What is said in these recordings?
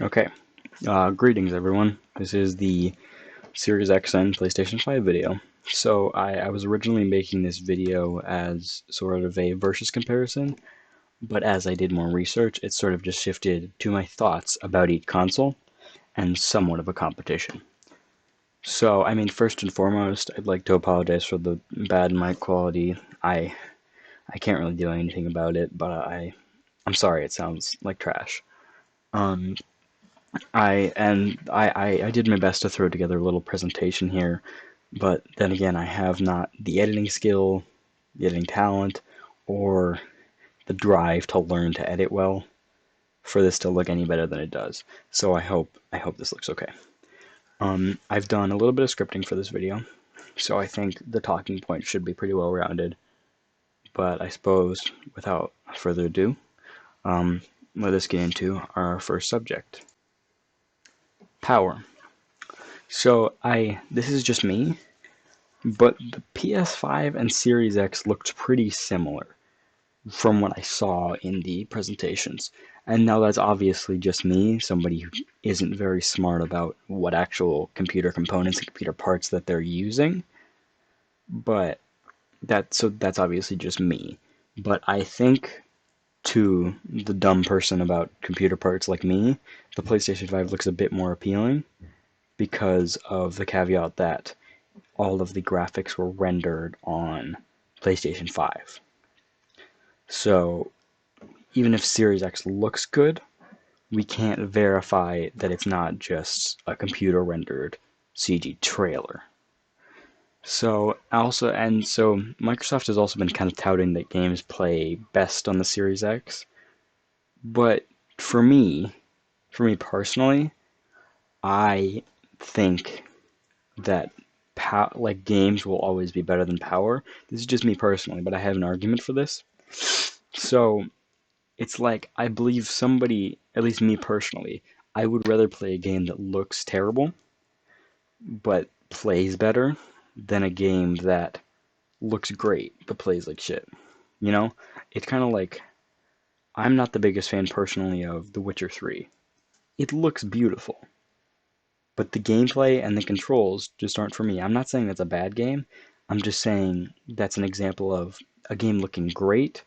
Okay, greetings everyone. This is the Series X and PlayStation 5 video. So I was originally making this video as sort of a versus comparison, but as I did more research, it sort of just shifted to my thoughts about each console and somewhat of a competition. So, I mean, first and foremost, I'd like to apologize for the bad mic quality. I can't really do anything about it, but I'm sorry it sounds like trash. Um, I did my best to throw together a little presentation here, but then again, I have not the editing skill, the editing talent, or the drive to learn to edit well for this to look any better than it does. So I hope this looks okay. I've done a little bit of scripting for this video, so I think the talking points should be pretty well rounded. But I suppose without further ado, um, let us get into our first subject: power. So this is just me, but the PS5 and Series X looked pretty similar from what I saw in the presentations. And now that's obviously just me, somebody who isn't very smart about what actual computer components and computer parts that they're using. But that's obviously just me. But I think to the dumb person about computer parts like me, the PlayStation 5 looks a bit more appealing because of the caveat that all of the graphics were rendered on PlayStation 5. So even if Series X looks good, we can't verify that it's not just a computer rendered CG trailer. So Microsoft has also been kind of touting that games play best on the Series X, but for me, for me personally, I think that like games will always be better than power. This is just me personally, but I have an argument for this. So it's like I believe somebody, at least me personally, I would rather play a game that looks terrible but plays better than a game that looks great but plays like shit. You know, it's kind of like I'm not the biggest fan personally of The Witcher 3. It looks beautiful, but the gameplay and the controls just aren't for me. I'm not saying that's a bad game. I'm just saying that's an example of a game looking great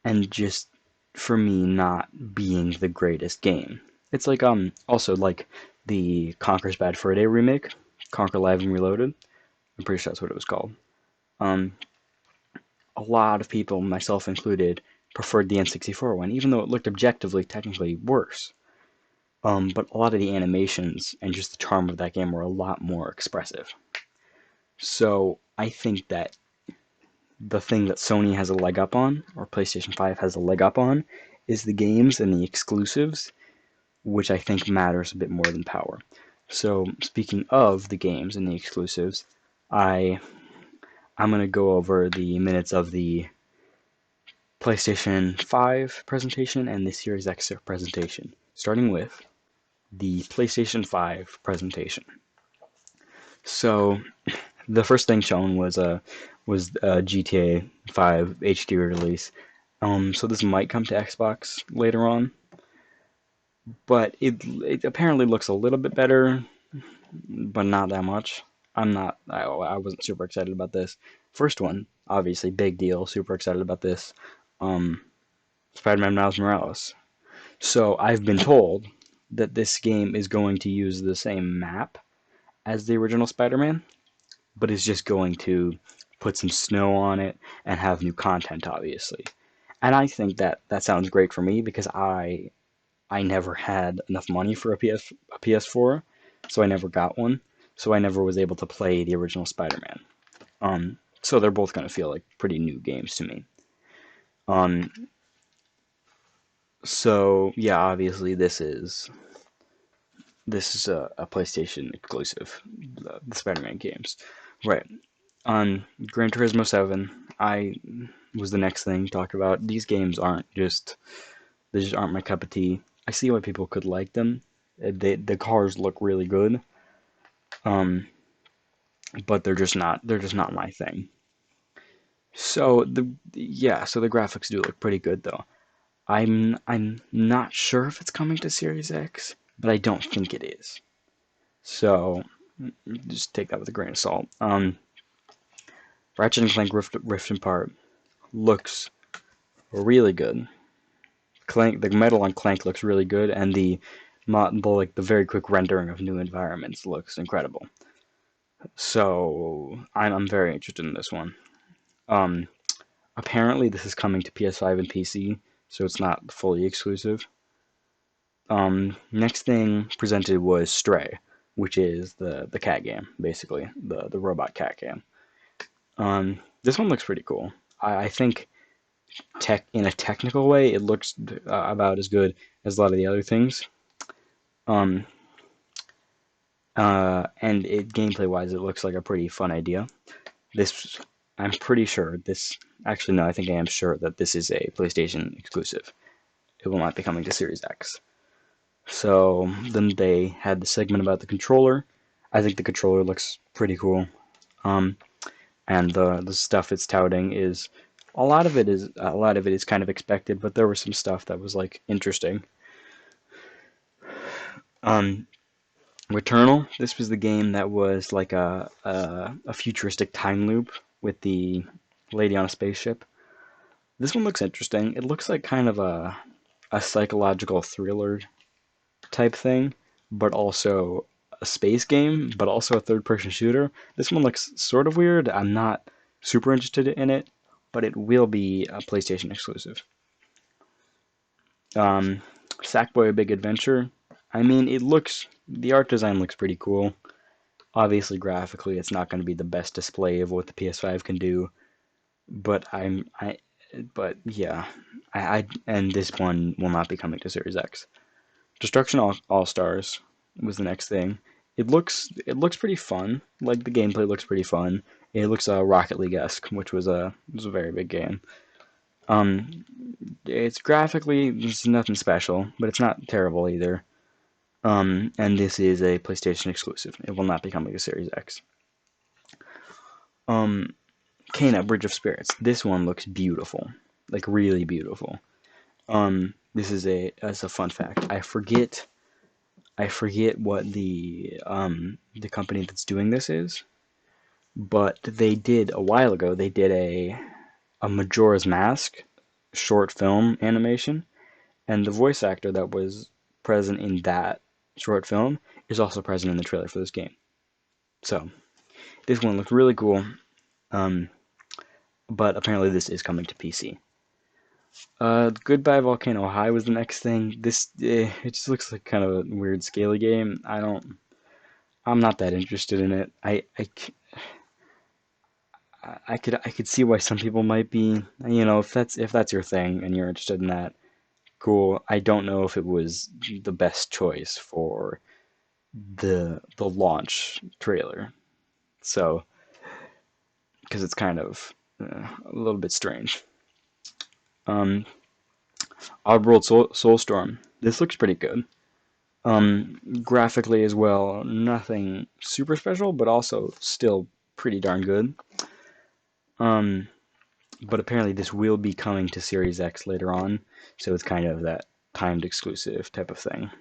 and just for me not being the greatest game. It's like also like the Conker's Bad Fur Day remake, Conker Live and Reloaded. I'm pretty sure that's what it was called. Um, a lot of people, myself included, preferred the N64 one, even though it looked objectively technically worse. But a lot of the animations and just the charm of that game were a lot more expressive. So I think that the thing that Sony has a leg up on, or PlayStation 5 has a leg up on, is the games and the exclusives, which I think matters a bit more than power. So speaking of the games and the exclusives, I I'm gonna go over the minutes of the PlayStation 5 presentation and the Series X presentation, starting with the PlayStation 5 presentation. So the first thing shown was GTA 5 HD release. So this might come to Xbox later on, but it apparently looks a little bit better, but not that much. I wasn't super excited about this. First one, obviously, big deal. Super excited about this. Um, Spider-Man Miles Morales. So I've been told that this game is going to use the same map as the original Spider-Man, but is just going to put some snow on it and have new content, obviously. And I think that that sounds great for me because I never had enough money for a PS4, so I never got one. So I never was able to play the original Spider-Man. So they're both going to feel like pretty new games to me. Um, so yeah, obviously this is a PlayStation exclusive, the Spider-Man games, right? On Gran Turismo 7, I was the next thing to talk about. These games aren't just they just aren't my cup of tea. I see why people could like them. The cars look really good, um, but they're just not my thing. So the graphics do look pretty good though. I'm not sure if it's coming to Series X, but I don't think it is. So just take that with a grain of salt. Ratchet and Clank Rift Apart looks really good. Clank, the metal on Clank looks really good, and the very quick rendering of new environments looks incredible. So I'm very interested in this one. Um, Apparently this is coming to PS5 and PC, so it's not fully exclusive. Next thing presented was Stray, which is the cat game, basically the robot cat game. This one looks pretty cool. I think tech in a technical way, it looks about as good as a lot of the other things. Um, and gameplay wise, it looks like a pretty fun idea. This, I'm pretty sure this. Actually, no, I think I am sure that this is a PlayStation exclusive. It will not be coming to Series X. So then they had the segment about the controller. I think the controller looks pretty cool. Um, and the stuff it's touting is a lot of it is kind of expected, but there was some stuff that was like interesting. Um, Returnal. This was the game that was like a futuristic time loop with the lady on a spaceship. This one looks interesting. It looks like kind of a psychological thriller type thing, but also a space game, but also a third-person shooter. This one looks sort of weird. I'm not super interested in it, but it will be a PlayStation exclusive. Um, Sackboy: A Big Adventure. I mean, the art design looks pretty cool. Obviously, graphically, it's not going to be the best display of what the PS5 can do, but yeah, and this one will not be coming to Series X. Destruction All Stars was the next thing. It looks pretty fun. Like the gameplay looks pretty fun. It looks Rocket League esque, which was a very big game. Um, it's graphically it's nothing special, but it's not terrible either. And this is a PlayStation exclusive. It will not be coming to Series X. Um, Kena Bridge of Spirits. This one looks beautiful, like really beautiful. This is as a fun fact. I forget what the company that's doing this is, but they did a while ago. They did a Majora's Mask short film animation, and the voice actor that was present in that short film is also present in the trailer for this game. So this one looks really cool, um, but apparently this is coming to PC. Goodbye Volcano High was the next thing. It just looks like kind of a weird scaly game. I'm not that interested in it. I could see why some people might be. If that's your thing and you're interested in that, cool. I don't know if it was the best choice for the launch trailer. So, because it's kind of a little bit strange. Um, Oddworld Soulstorm. This looks pretty good. Graphically as well, nothing super special, but also still pretty darn good. Um, but apparently this will be coming to Series X later on, so it's kind of that timed exclusive type of thing.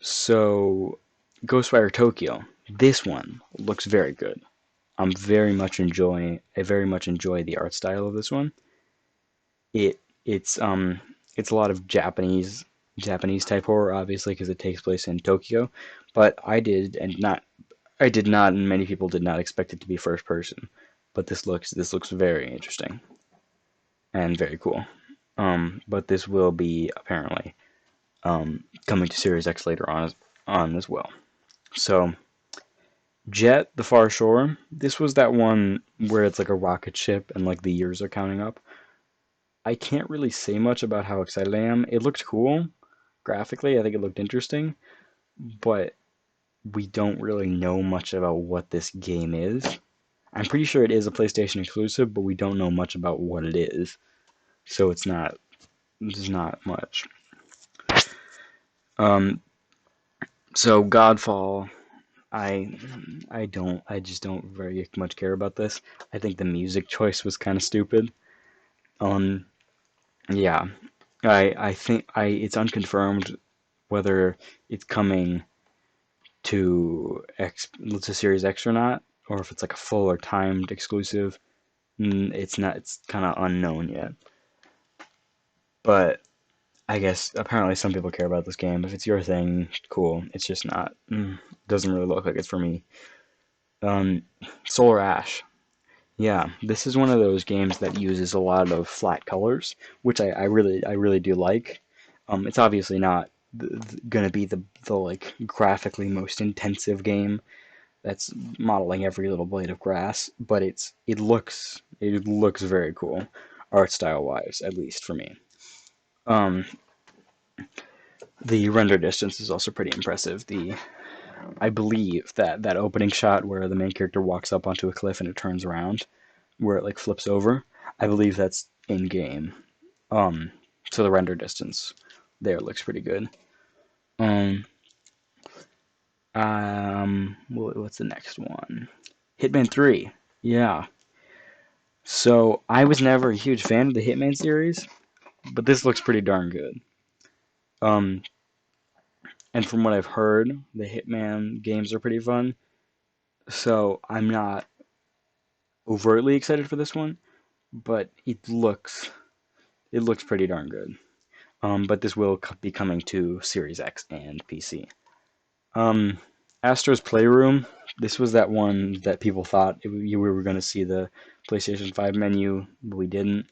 So, Ghostwire Tokyo. This one looks very good. I very much enjoy the art style of this one. It it's a lot of Japanese type horror, obviously, because it takes place in Tokyo. But I did not, and many people did not expect it to be first person. But this looks very interesting and very cool. But this will be apparently coming to Series X later on as well. So Jet, the Far Shore. This was that one where it's like a rocket ship and like the years are counting up. I can't really say much about how excited I am. It looked cool graphically. I think it looked interesting, but we don't really know much about what this game is. I'm pretty sure it is a PlayStation exclusive, but we don't know much about what it is. So there's not much. Um, so Godfall, I I just don't very much care about this. I think the music choice was kind of stupid. Um, Yeah, I think I it's unconfirmed whether it's coming to Series X or not, or if it's like a full or timed exclusive. It's not. It's kind of unknown yet. But I guess apparently some people care about this game. If it's your thing, cool. It's just not. Doesn't really look like it's for me. Um, Solar Ash. Yeah, this is one of those games that uses a lot of flat colors, which I really do like. It's obviously not gonna be the like graphically most intensive game that's modeling every little blade of grass, but it looks very cool, art style wise, at least for me. Um, the render distance is also pretty impressive. The I believe that opening shot where the main character walks up onto a cliff and it turns around, where it like flips over, I believe that's in game. Um, so the render distance there looks pretty good. Um, what's the next one? Hitman 3. Yeah. So I was never a huge fan of the Hitman series, but this looks pretty darn good. Um, and from what I've heard, the Hitman games are pretty fun. So I'm not overtly excited for this one, but it looks pretty darn good. But this will be coming to Series X and PC. Um, Astro's Playroom. This was that one that people thought we were going to see the PlayStation 5 menu, but we didn't.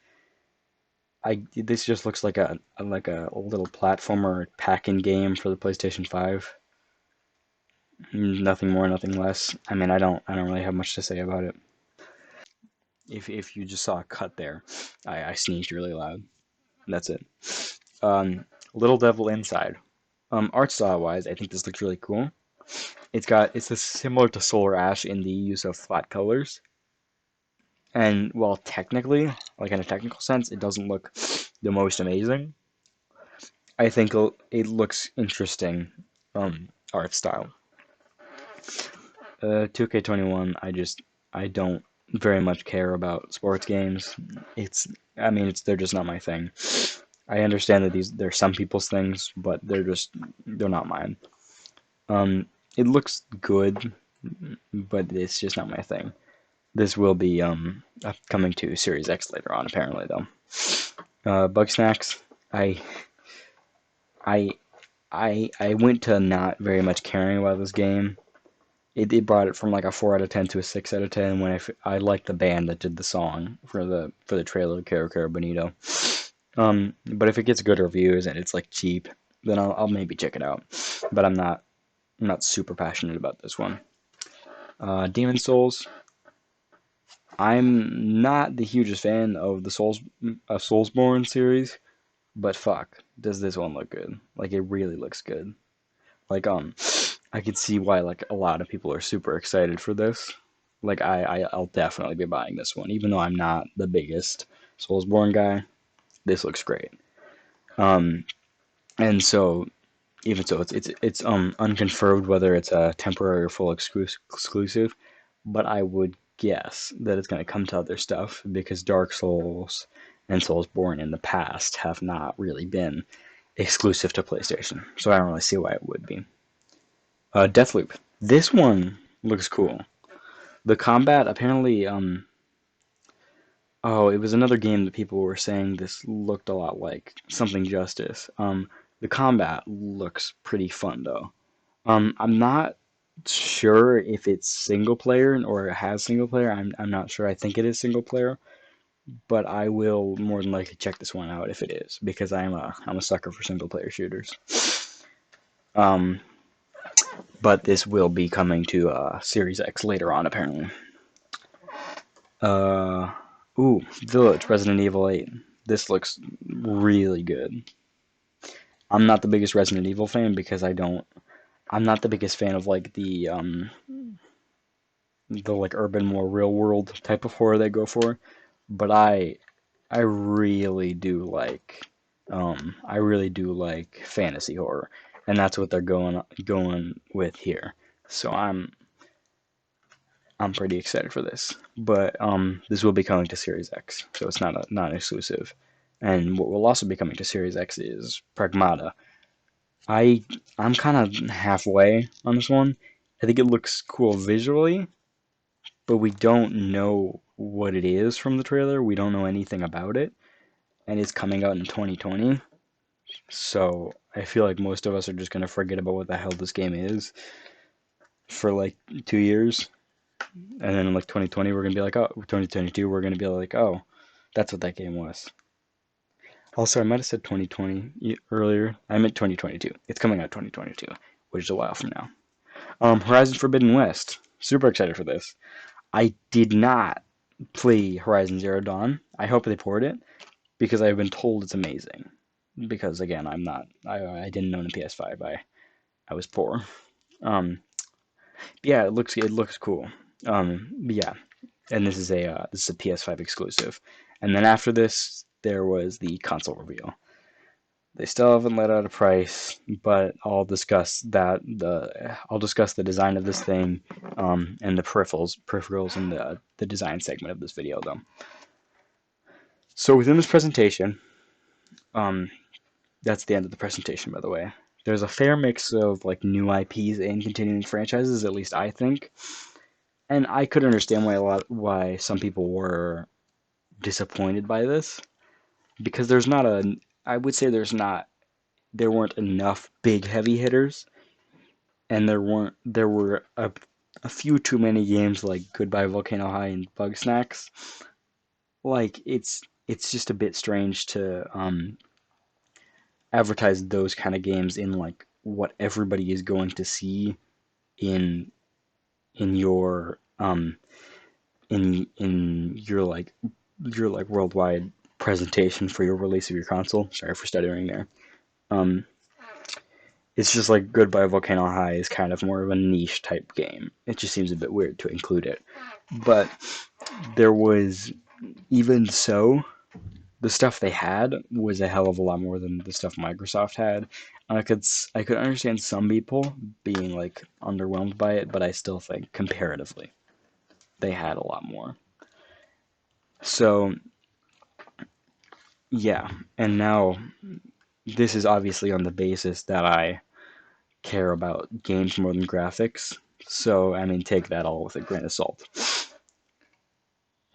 This just looks like a little platformer pack-in game for the PlayStation 5. Nothing more, nothing less. I mean, I don't really have much to say about it. If you just saw a cut there, I sneezed really loud. That's it. Little Devil Inside. Art style wise, I think this looks really cool. It's similar to Solar Ash in the use of flat colors. And while technically, like in a technical sense, it doesn't look the most amazing, I think it looks interesting art style. 2K21, I don't very much care about sports games. I mean, they're just not my thing. I understand that they're some people's things, but they're not mine. Um, it looks good, but it's just not my thing. This will be coming to Series X later on, apparently though. Bug Snacks, I I I went to not very much caring about this game. It brought it from like a 4 out of 10 to a 6 out of 10 when I liked the band that did the song for the trailer, Caro Caro Bonito. But if it gets good reviews and it's like cheap, then I'll maybe check it out. But I'm not super passionate about this one. Demon Souls. I'm not the hugest fan of the Soulsborne series, but fuck, does this one look good? Like it really looks good. Like I could see why like a lot of people are super excited for this. Like I'll definitely be buying this one, even though I'm not the biggest Soulsborne guy. This looks great. Um, and so even so, it's unconfirmed whether it's a temporary or full exclusive, but I would guess that it's going to come to other stuff because Dark Souls and Soulsborne in the past have not really been exclusive to PlayStation, so I don't really see why it would be. Deathloop. This one looks cool. The combat apparently, oh, it was another game that people were saying this looked a lot like something Justice. The combat looks pretty fun though. I'm not sure if it's single player or it has single player. I'm not sure. I think it is single player, but I will more than likely check this one out if it is because I'm a sucker for single player shooters. Um, but this will be coming to Series X later on apparently. Uh, Village, Resident Evil 8. This looks really good. I'm not the biggest Resident Evil fan because I'm not the biggest fan of like the like urban, more real world type of horror they go for. But I really do I really do like fantasy horror, and that's what they're going with here. So I'm pretty excited for this. But this will be coming to Series X, so it's not exclusive. And what will also be coming to Series X is Pragmata. I I'm kind of halfway on this one. I think it looks cool visually, but we don't know what it is from the trailer. We don't know anything about it, and it's coming out in 2020. So I feel like most of us are just gonna forget about what the hell this game is for like 2 years, and then in like 2020 we're gonna be like, oh, 2022 we're gonna be like, oh, that's what that game was. Also, I might have said 2020 earlier. I meant 2022. It's coming out 2022, which is a while from now. Horizon Forbidden West. Super excited for this. I did not play Horizon Zero Dawn. I hope they port it because I've been told it's amazing. Because again, I'm not. I didn't own a PS5. I was poor. Um, yeah, it looks cool. Yeah, and this is a PS5 exclusive. And then after this, there was the console reveal. They still haven't let out a price, but I'll discuss the design of this thing, and the peripherals in the design segment of this video, though. So within this presentation, um, that's the end of the presentation, by the way. There's a fair mix of like new IPs and continuing franchises, at least I think, and I could understand why some people were disappointed by this because I would say there weren't enough big heavy hitters, and there were a few too many games like Goodbye Volcano High and Bug Snacks. Like it's just a bit strange to advertise those kind of games in like what everybody is going to see in in your your like worldwide presentation for your release of your console. Sorry for stuttering there. Um, it's just like Goodbye Volcano High is kind of more of a niche type game. It just seems a bit weird to include it. But there was, even so, the stuff they had was a hell of a lot more than the stuff Microsoft had. I could understand some people being like underwhelmed by it, but I still think comparatively they had a lot more. So yeah, and now this is obviously on the basis that I care about games more than graphics. So I mean, take that all with a grain of salt.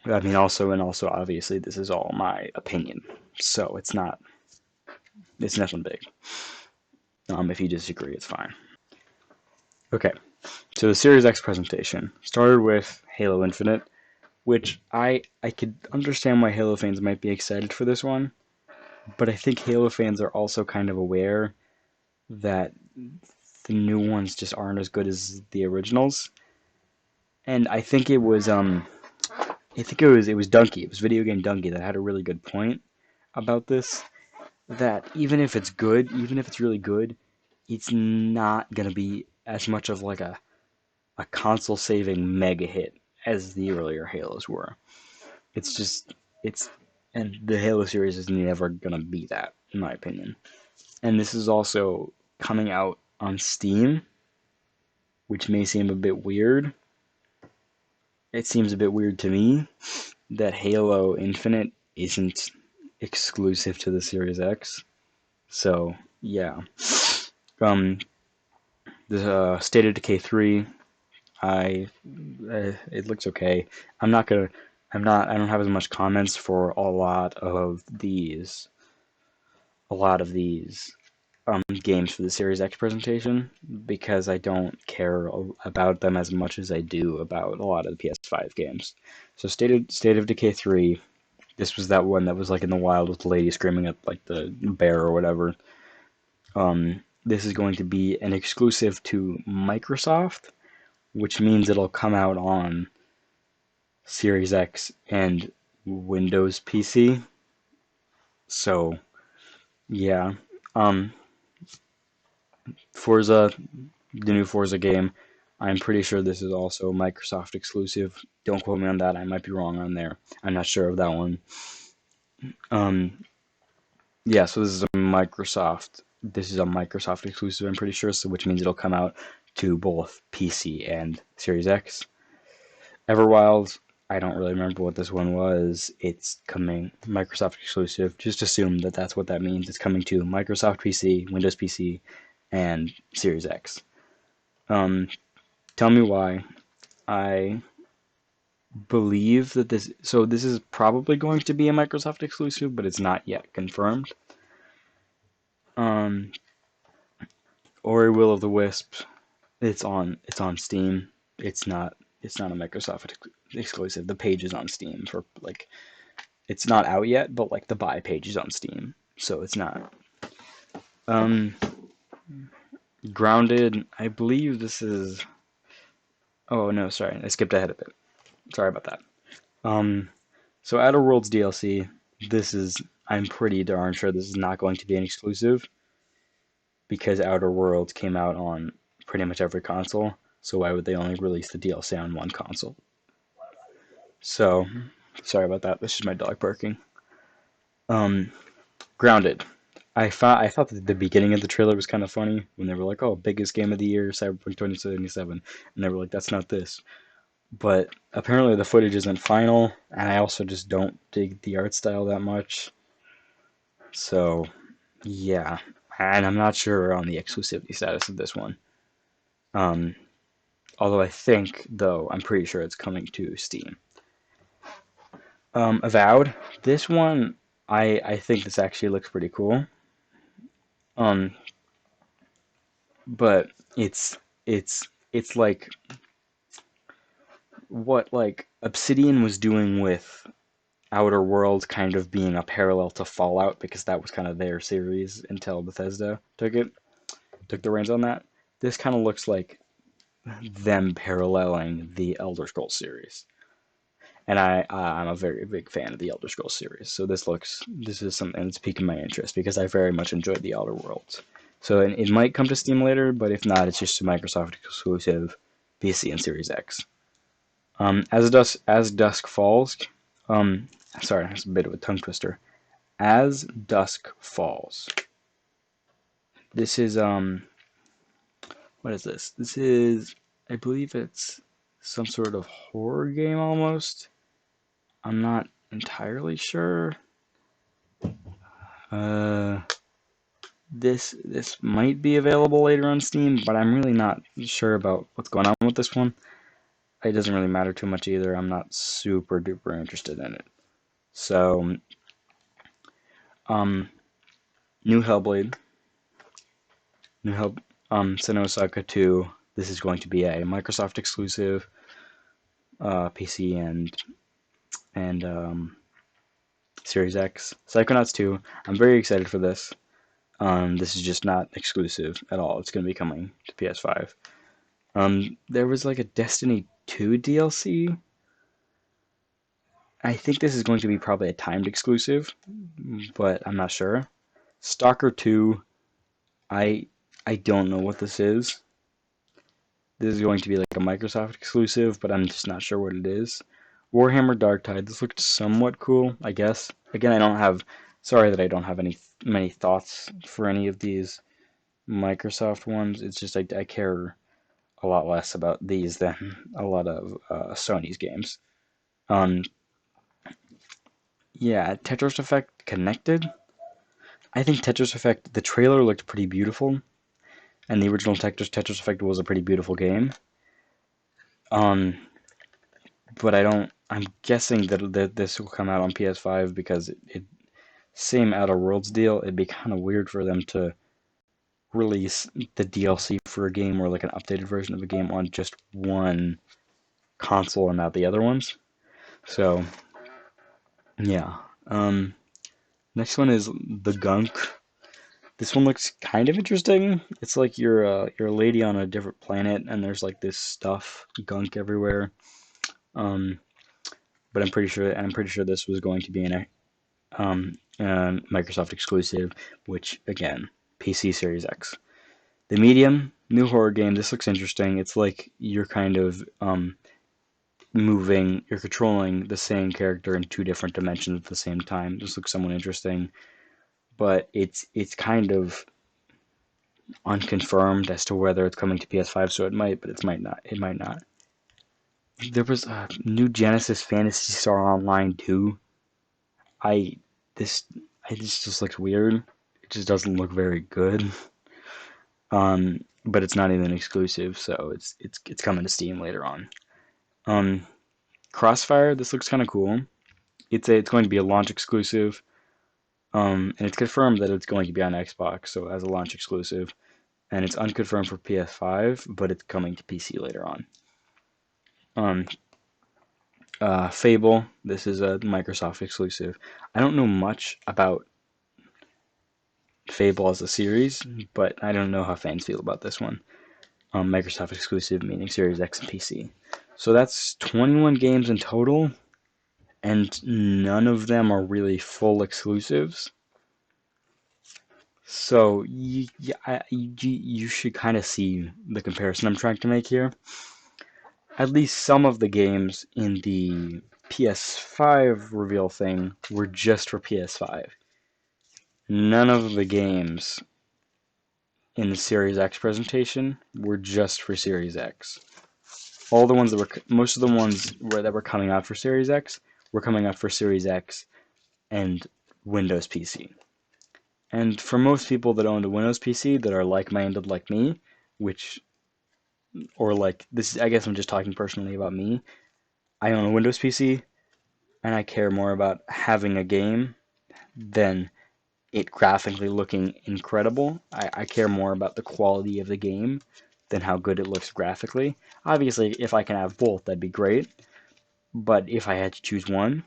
I mean, also obviously this is all my opinion, so it's nothing big. If you disagree, it's fine. Okay, so the Series X presentation started with Halo Infinite, which I could understand why Halo fans might be excited for this one, but I think Halo fans are also kind of aware that the new ones just aren't as good as the originals. And I think it was Donkey, it was Video Game Donkey that had a really good point about this. That even if it's good, even if it's really good, it's not gonna be as much of like a console saving mega hit as the earlier Halos were. It's just it's and the Halo series is never gonna be that, in my opinion. And this is also coming out on Steam, which may seem a bit weird. It seems a bit weird to me that Halo Infinite isn't exclusive to the Series X. So yeah, um, the State of Decay 3, I it looks okay. I'm not gonna I don't have as much comments for a lot of these games for the Series X presentation because I don't care about them as much as I do about a lot of the PS5 games. So State of Decay 3, this was that one that was like in the wild with the lady screaming at like the bear or whatever. This is going to be an exclusive to Microsoft, which means it'll come out on Series X and Windows PC. So yeah, um, Forza, the new Forza game. I'm pretty sure this is also Microsoft exclusive. Don't quote me on that. I might be wrong on there. I'm not sure of that one. Um, yeah, so this is a Microsoft. This is a Microsoft exclusive. I'm pretty sure, so which means it'll come out to both PC and Series X. Everwild. I don't really remember what this one was. It's coming Microsoft exclusive. Just assume that that's what that means. It's coming to Microsoft PC, Windows PC, and Series X. Um, Tell me why. I believe that this. So this is probably going to be a Microsoft exclusive, but it's not yet confirmed. Um, Ori Will of the Wisp. It's on Steam. It's not it's not a Microsoft exclusive. The page is on Steam for like it's not out yet, but like the buy page is on Steam, so it's not. Um, Grounded. I believe this is. Oh no, sorry, I skipped ahead a bit. Sorry about that. Um, so Outer Worlds DLC. This is. I'm pretty darn sure this is not going to be an exclusive because Outer Worlds came out on pretty much every console. So why would they only release the DLC on one console? So sorry about that. This is my dog barking. Um, Grounded. I thought that the beginning of the trailer was kind of funny when they were like, "Oh, biggest game of the year, Cyberpunk 2077," and they were like, "That's not this." But apparently the footage isn't final, and I also just don't dig the art style that much. So yeah, and I'm not sure on the exclusivity status of this one. Um, Although I think, though, I'm pretty sure it's coming to Steam. Avowed. This one, I think this actually looks pretty cool. Um, but it's like what like Obsidian was doing with Outer Worlds kind of being a parallel to Fallout because that was kind of their series until Bethesda took the reins on that. This kind of looks like them paralleling the Elder Scrolls series. And I'm a very big fan of the Elder Scrolls series, so this is something that's piquing my interest because I very much enjoyed the Outer Worlds. So it might come to Steam later, but if not, it's just a Microsoft exclusive, PC and Series X. As Dusk Falls. Um, Sorry, that's a bit of a tongue twister. As Dusk Falls. This is what is this? This is I believe it's some sort of horror game almost. I'm not entirely sure. Uh, this might be available later on Steam, but I'm really not sure about what's going on with this one. It doesn't really matter too much either. I'm not super duper interested in it. So, um, new Hellblade, new Hell, Senua Saga 2. This is going to be a Microsoft exclusive, PC and Series X. Psychonauts 2. I'm very excited for this. This is just not exclusive at all. It's going to be coming to PS5. There was like a Destiny 2 DLC. I think this is going to be probably a timed exclusive, but I'm not sure. Stalker 2, I I don't know what this is. This is going to be like a Microsoft exclusive, but I'm just not sure what it is. Warhammer Dark Tide. This looked somewhat cool, I guess. Again, I don't have. Sorry that I don't have any many thoughts for any of these Microsoft ones. It's just I care a lot less about these than a lot of Sony's games. Um, yeah, Tetris Effect Connected. I think Tetris Effect. The trailer looked pretty beautiful, and the original Tetris Effect was a pretty beautiful game. Um, but I don't. I'm guessing that this will come out on PS5 because same Outer Worlds deal. It'd be kind of weird for them to release the DLC for a game or like an updated version of a game on just one console and not the other ones. So yeah. Next one is the Gunk. This one looks kind of interesting. It's like you're a lady on a different planet and there's like this stuff gunk everywhere. Um, but I'm pretty sure this was going to be Microsoft exclusive, which again, PC Series X. The Medium, new horror game. This looks interesting. It's like you're kind of you're controlling the same character in two different dimensions at the same time. This looks somewhat interesting, but it's kind of unconfirmed as to whether it's coming to PS5, so it might, but it might not. It might not. There was a new Genesis Phantasy Star Online 2. I this it just looks weird. It just doesn't look very good. But it's not even exclusive, so it's coming to Steam later on. Um, Crossfire. This looks kind of cool. It's going to be a launch exclusive. And it's confirmed that it's going to be on Xbox, so as a launch exclusive. And it's unconfirmed for PS5, but it's coming to PC later on. Um, Fable. This is a Microsoft exclusive. I don't know much about Fable as a series, but I don't know how fans feel about this one. Microsoft exclusive, meaning Series X and PC. So that's 21 games in total, and none of them are really full exclusives. So you should kind of see the comparison I'm trying to make here. At least some of the games in the PS5 reveal thing were just for PS5. None of the games in the Series X presentation were just for Series X. All the ones that were, most of the ones that were coming out for Series X were coming out for Series X and Windows PC. And for most people that owned a Windows PC that are like-minded like me, which, or like this, I guess I'm just talking personally about me. I own a Windows PC, and I care more about having a game than it graphically looking incredible. I care more about the quality of the game than how good it looks graphically. Obviously, if I can have both, that'd be great. But if I had to choose one,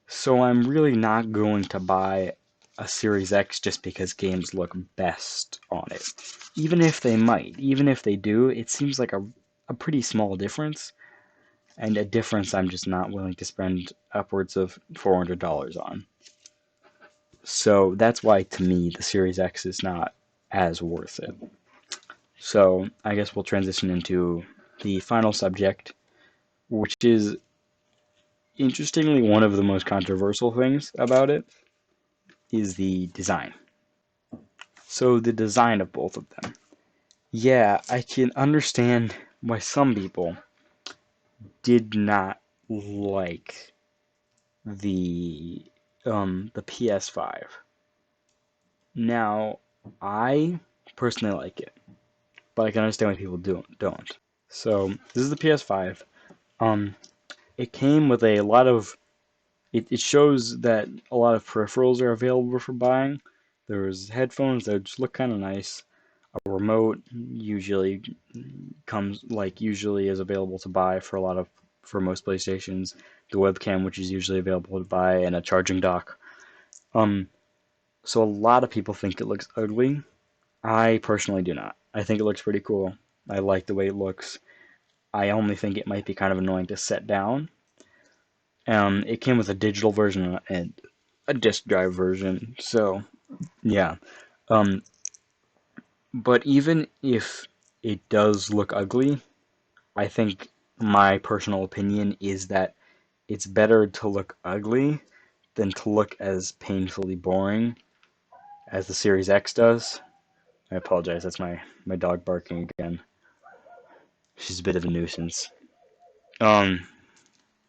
so I'm really not going to buy a Series X just because games look best on it. Even if they do, it seems like a pretty small difference, and a difference I'm just not willing to spend upwards of $400 on. So that's why, to me, the Series X is not as worth it. So I guess we'll transition into the final subject, which is interestingly one of the most controversial things about it, is the design. So the design of both of them. Yeah, I can understand why some people did not like the the PS5. Now, I personally like it, but I can understand why people don't. So this is the PS5. Um, it came with a lot of. It shows that a lot of peripherals are available for buying. There's headphones that just look kind of nice. A remote usually usually is available to buy for most PlayStations. The webcam, which is usually available to buy, and a charging dock. Um, so a lot of people think it looks ugly. I personally do not. I think it looks pretty cool. I like the way it looks. I only think it might be kind of annoying to set down. It came with a digital version and a disk drive version, so yeah. Um, but even if it does look ugly, I think my personal opinion is that it's better to look ugly than to look as painfully boring as the Series X does. I apologize, that's my dog barking again. She's a bit of a nuisance. Um,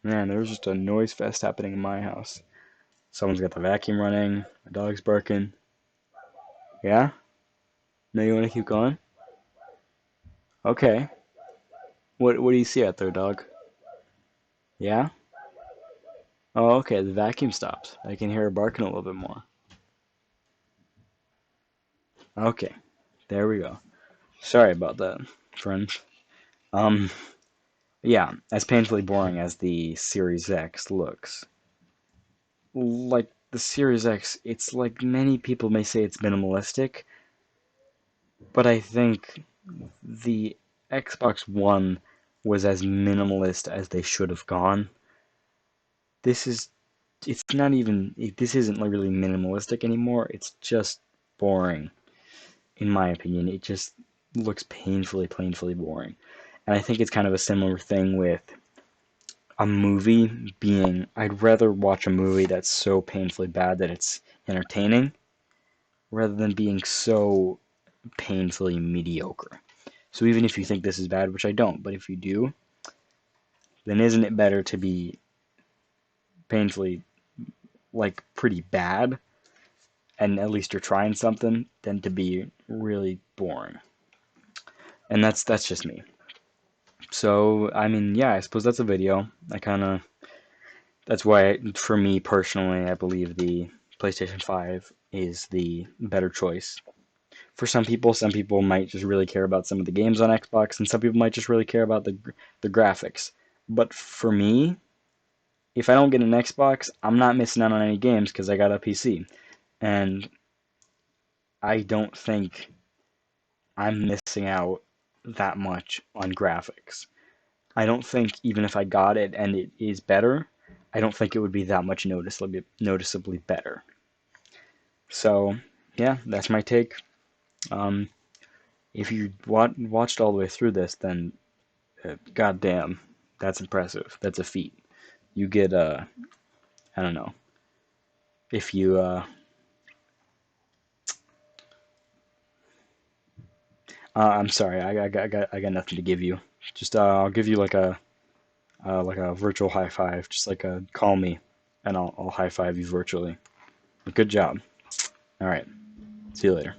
Man, there's just a noise fest happening in my house. Someone's got the vacuum running, my dog's barking. Yeah? No, you want to keep going? Okay. What do you see out there, dog? Yeah? Oh, okay, the vacuum stops. I can hear her barking a little bit more. Okay, there we go. Sorry about that, friends. Um, yeah, as painfully boring as the Series X looks, like the Series X, it's like many people may say it's minimalistic, but I think the Xbox One was as minimalist as they should have gone. This is, it's not even, this isn't like really minimalistic anymore. It's just boring, in my opinion. It just looks painfully boring. And I think it's kind of a similar thing with a movie being, I'd rather watch a movie that's so painfully bad that it's entertaining rather than being so painfully mediocre. So even if you think this is bad, which I don't, but if you do, then isn't it better to be painfully, like, pretty bad, and at least you're trying something, than to be really boring? And that's just me. So, I mean, yeah, I suppose that's a video. I kind of That's why, for me personally, I believe the PlayStation 5 is the better choice. For some people might just really care about some of the games on Xbox, and some people might just really care about the graphics. But for me, if I don't get an Xbox, I'm not missing out on any games because I got a PC. And I don't think I'm missing out that much on graphics. I don't think even if I got it and it is better, I don't think it would be that much noticeably better. So, yeah, that's my take. Um, if you watched all the way through this, then goddamn, that's impressive. That's a feat. You get I don't know, if you I'm sorry, I got nothing to give you. Just I'll give you like a virtual high five. Just like a call me, and I'll high five you virtually. Good job. All right, see you later.